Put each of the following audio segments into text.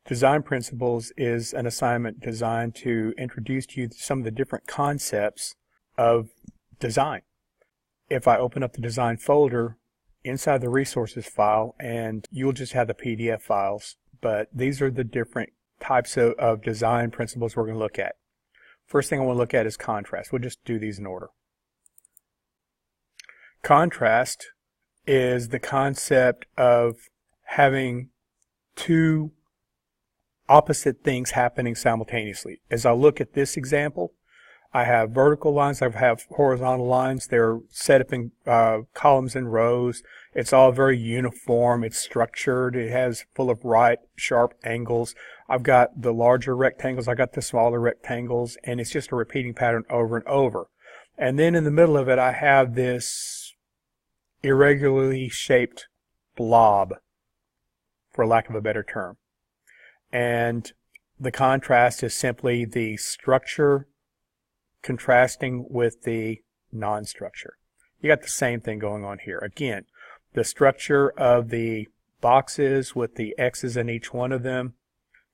Design Principles is an assignment designed to introduce to you some of the different concepts of design. If I open up the design folder inside the resources file, and you'll just have the PDF files, but these are the different types of design principles we're going to look at. First thing I want to look at is contrast. We'll just do these in order. Contrast is the concept of having two opposite things happening simultaneously. As I look at this example, I have vertical lines, I have horizontal lines. They're set up in columns and rows. It's all very uniform. It's structured. It has full of right, sharp angles. I've got the larger rectangles. I got the smaller rectangles, and it's just a repeating pattern over and over. And then in the middle of it, I have this irregularly shaped blob, for lack of a better term. And the contrast is simply the structure contrasting with the non-structure. You got the same thing going on here. Again, the structure of the boxes with the X's in each one of them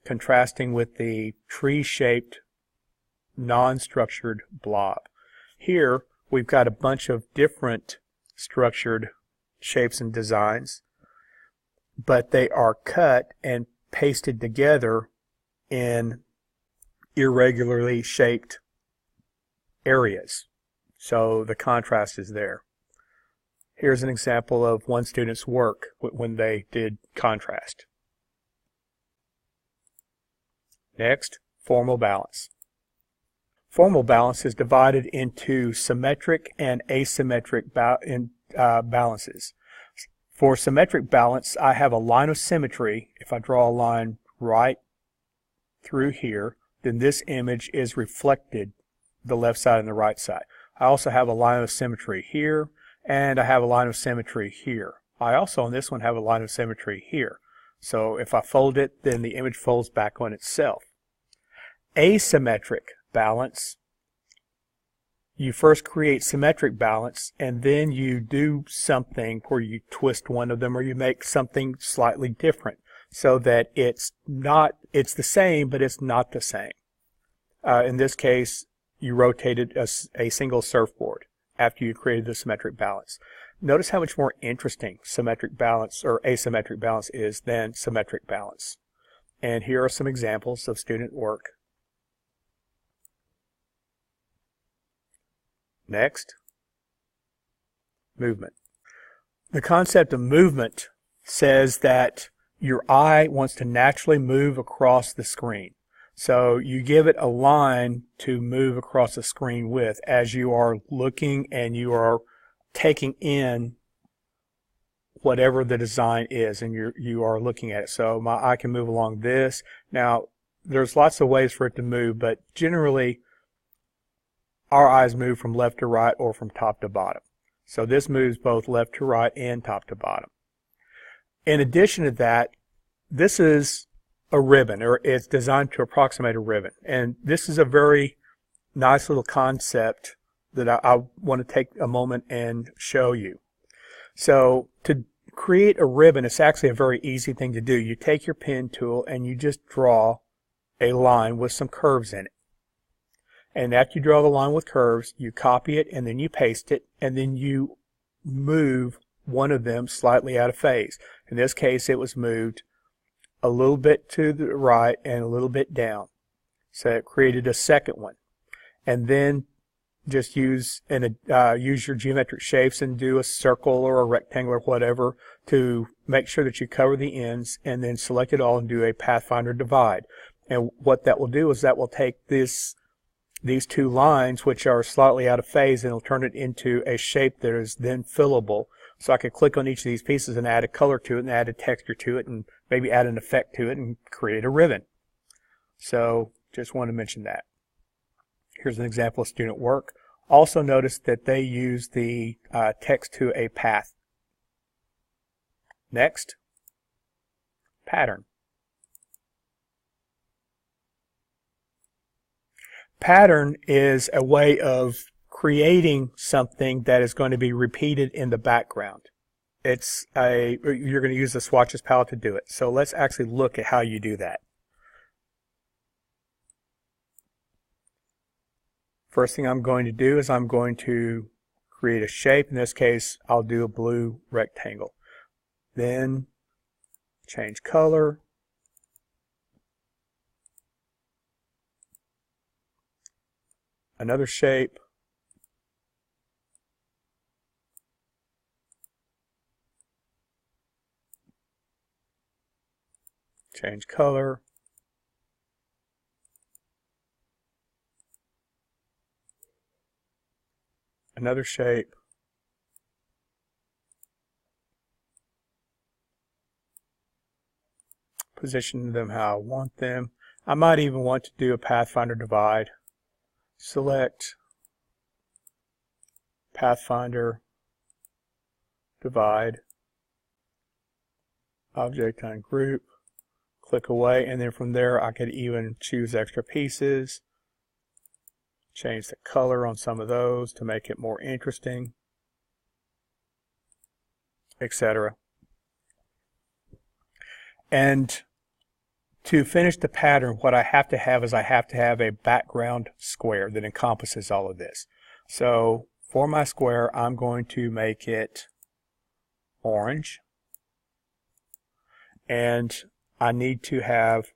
contrasting with the tree-shaped non-structured blob. Here we've got a bunch of different structured shapes and designs, but they are cut and pasted together in irregularly shaped areas. So the contrast is there. Here's an example of one student's work when they did contrast. Next, formal balance. Formal balance is divided into symmetric and asymmetric balances. For symmetric balance, I have a line of symmetry. If I draw a line right through here, then this image is reflected the left side and the right side. I also have a line of symmetry here, and I have a line of symmetry here. I also on this one have a line of symmetry here. So if I fold it, then the image folds back on itself. Asymmetric balance, you first create symmetric balance, and then you do something where you twist one of them or you make something slightly different so that it's the same, but it's not the same. In this case, you rotated a single surfboard after you created the symmetric balance. Notice how much more interesting symmetric balance or asymmetric balance is than symmetric balance. And here are some examples of student work. Next, movement. The concept of movement says that your eye wants to naturally move across the screen. So you give it a line to move across the screen with as you are looking and you are taking in whatever the design is, and you are looking at it. So my eye can move along this. Now, there's lots of ways for it to move, but generally our eyes move from left to right or from top to bottom. So this moves both left to right and top to bottom. In addition to that, this is a ribbon, or it's designed to approximate a ribbon. And this is a very nice little concept that I want to take a moment and show you. So to create a ribbon, it's actually a very easy thing to do. You take your pen tool and you just draw a line with some curves in it. And after you draw the line with curves, you copy it and then you paste it, and then you move one of them slightly out of phase. In this case, it was moved a little bit to the right and a little bit down. So it created a second one. And then just use your geometric shapes and do a circle or a rectangle or whatever to make sure that you cover the ends, and then select it all and do a Pathfinder divide. And what that will do is that will take these two lines, which are slightly out of phase, and it'll turn it into a shape that is then fillable. So I could click on each of these pieces and add a color to it and add a texture to it and maybe add an effect to it and create a ribbon. So just want to mention that. Here's an example of student work. Also notice that they use the text to a path. Next, pattern. Pattern is a way of creating something that is going to be repeated in the background. You're going to use the swatches palette to do it. So let's actually look at how you do that. First thing I'm going to do is I'm going to create a shape. In this case, I'll do a blue rectangle. Then change color. Another shape. Change color. Another shape. Position them how I want them. I might even want to do a Pathfinder divide. Select Pathfinder divide, object ungroup, click away, and then from there I could even choose extra pieces, change the color on some of those to make it more interesting, etc. And to finish the pattern, what I have to have is I have to have a background square that encompasses all of this. So for my square, I'm going to make it orange. And I need to have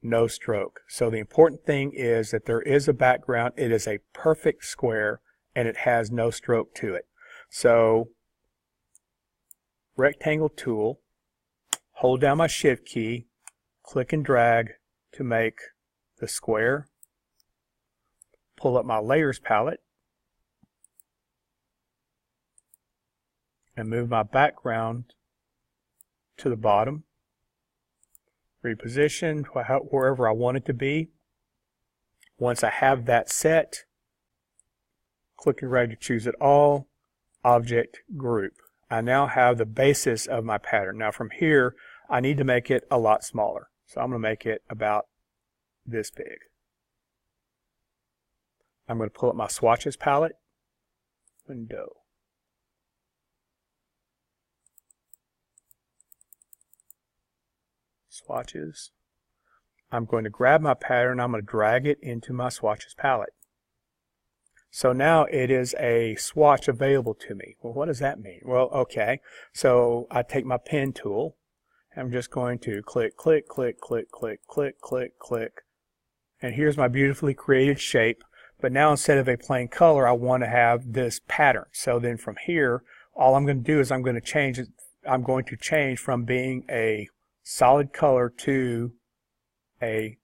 no stroke. So the important thing is that there is a background. It is a perfect square and it has no stroke to it. So rectangle tool, hold down my shift key, click and drag to make the square, pull up my layers palette, and move my background to the bottom, reposition wherever I want it to be. Once I have that set, click and drag to choose it all, object group. I now have the basis of my pattern. Now from here, I need to make it a lot smaller. So I'm going to make it about this big. I'm going to pull up my swatches palette, window. Swatches. I'm going to grab my pattern, I'm going to drag it into my swatches palette. So now it is a swatch available to me. Well, what does that mean? Well, okay, so I take my pen tool, I'm just going to click, click, click, click, click, click, click, click, and here's my beautifully created shape. But now instead of a plain color, I want to have this pattern. So then from here, all I'm going to do is I'm going to change from being a solid color to a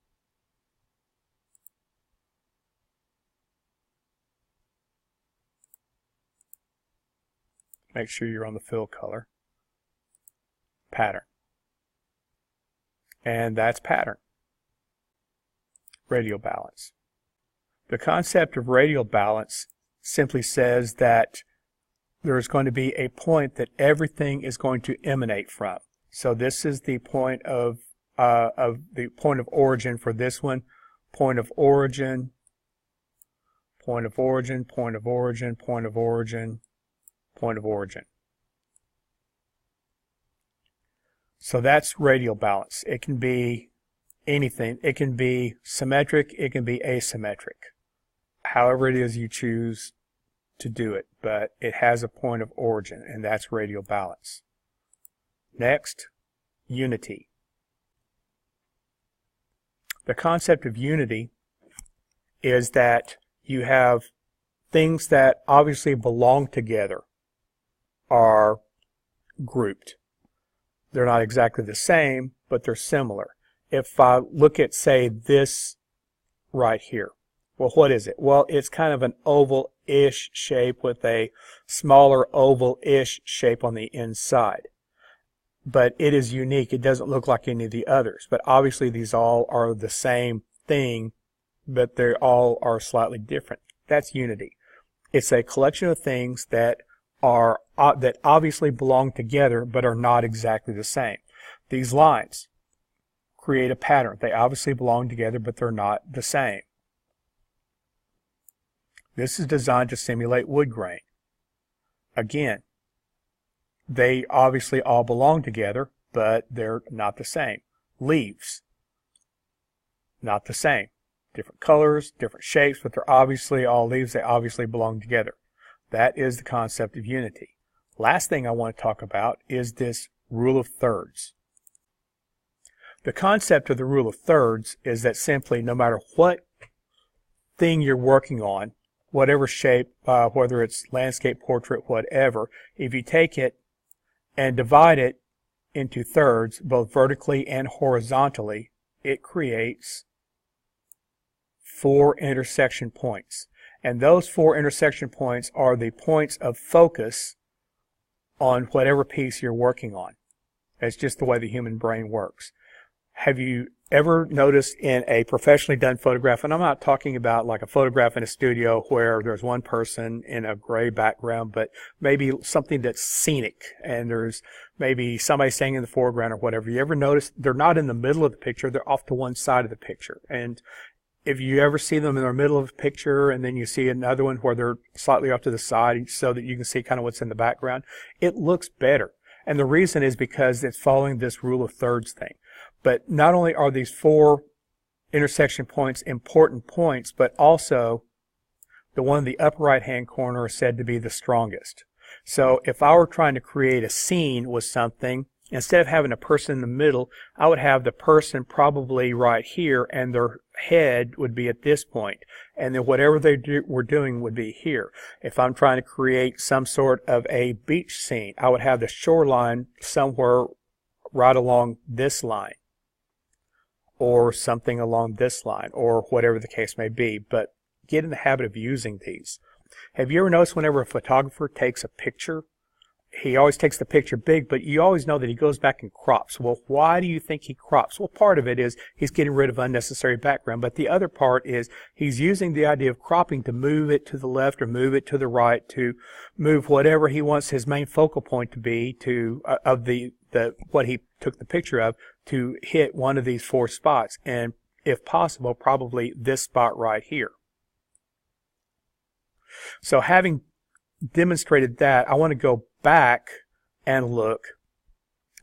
make sure you're on the fill color pattern. And that's pattern. Radial balance. The concept of radial balance simply says that there's going to be a point that everything is going to emanate from. So this is the point of origin for this one. Point of origin, point of origin, point of origin, point of origin, point of origin. So that's radial balance. It can be anything. It can be symmetric, it can be asymmetric. However it is you choose to do it, but it has a point of origin, and that's radial balance. Next, unity. The concept of unity is that you have things that obviously belong together are grouped. They're not exactly the same, but they're similar. If I look at, say, this right here, well, what is it? Well, it's kind of an oval-ish shape with a smaller oval-ish shape on the inside. But it is unique. It doesn't look like any of the others. But obviously these all are the same thing, but they all are slightly different. That's unity. It's a collection of things that obviously belong together but are not exactly the same. These lines create a pattern. They obviously belong together but they're not the same. This is designed to simulate wood grain. Again, they obviously all belong together, but they're not the same. Leaves, not the same. different colors, different shapes, but they're obviously all leaves. They obviously belong together. That is the concept of unity. Last thing I want to talk about is this rule of thirds. The concept of the rule of thirds is that simply no matter what thing you're working on, whatever shape, whether it's landscape, portrait, whatever, if you take it and divide it into thirds, both vertically and horizontally, it creates 4 intersection points. And those 4 intersection points are the points of focus on whatever piece you're working on. That's just the way the human brain works. Have you ever noticed in a professionally done photograph, and I'm not talking about like a photograph in a studio where there's one person in a gray background, but maybe something that's scenic and there's maybe somebody standing in the foreground or whatever. You ever notice they're not in the middle of the picture, they're off to one side of the picture. And if you ever see them in the middle of a picture and then you see another one where they're slightly off to the side so that you can see kind of what's in the background, it looks better. And the reason is because it's following this rule of thirds thing. But not only are these 4 intersection points important points, but also the one in the upper right hand corner is said to be the strongest. So if I were trying to create a scene with something, instead of having a person in the middle, I would have the person probably right here and their head would be at this point. And then whatever they were doing would be here. If I'm trying to create some sort of a beach scene, I would have the shoreline somewhere right along this line, or something along this line, or whatever the case may be. But get in the habit of using these. Have you ever noticed whenever a photographer takes a picture, he always takes the picture big, but you always know that he goes back and crops. Well, why do you think he crops? Well, part of it is he's getting rid of unnecessary background, but the other part is he's using the idea of cropping to move it to the left or move it to the right, to move whatever he wants his main focal point to be to of the what he took the picture of, to hit one of these 4 spots, and if possible, probably this spot right here. So having demonstrated that, I want to go back and look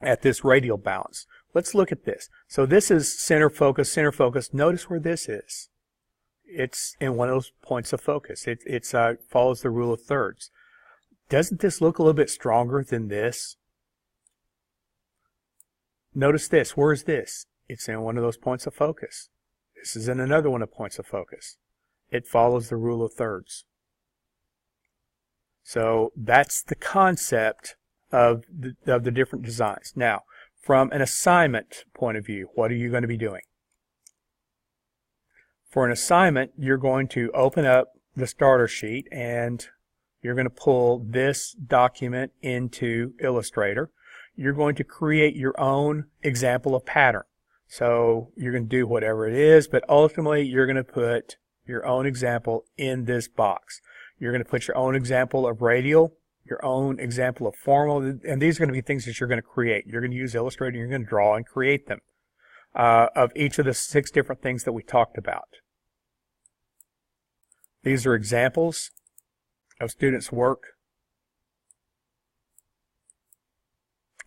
at this radial balance. Let's look at this. So this is center focus, center focus. Notice where this is. It's in one of those points of focus. It follows the rule of thirds. Doesn't this look a little bit stronger than this? Notice this. Where is this? It's in one of those points of focus. This is in another one of points of focus. It follows the rule of thirds. So that's the concept of the different designs. Now, from an assignment point of view, what are you going to be doing? For an assignment, you're going to open up the starter sheet and you're going to pull this document into Illustrator. You're going to create your own example of pattern. So you're going to do whatever it is, but ultimately you're going to put your own example in this box. You're going to put your own example of radial, your own example of formal, and these are going to be things that you're going to create. You're going to use Illustrator, and you're going to draw and create them of each of the 6 different things that we talked about. These are examples of students' work,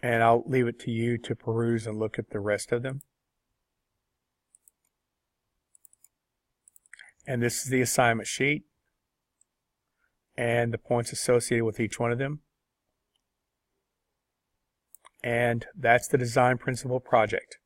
and I'll leave it to you to peruse and look at the rest of them. And this is the assignment sheet and the points associated with each one of them. And that's the design principle project.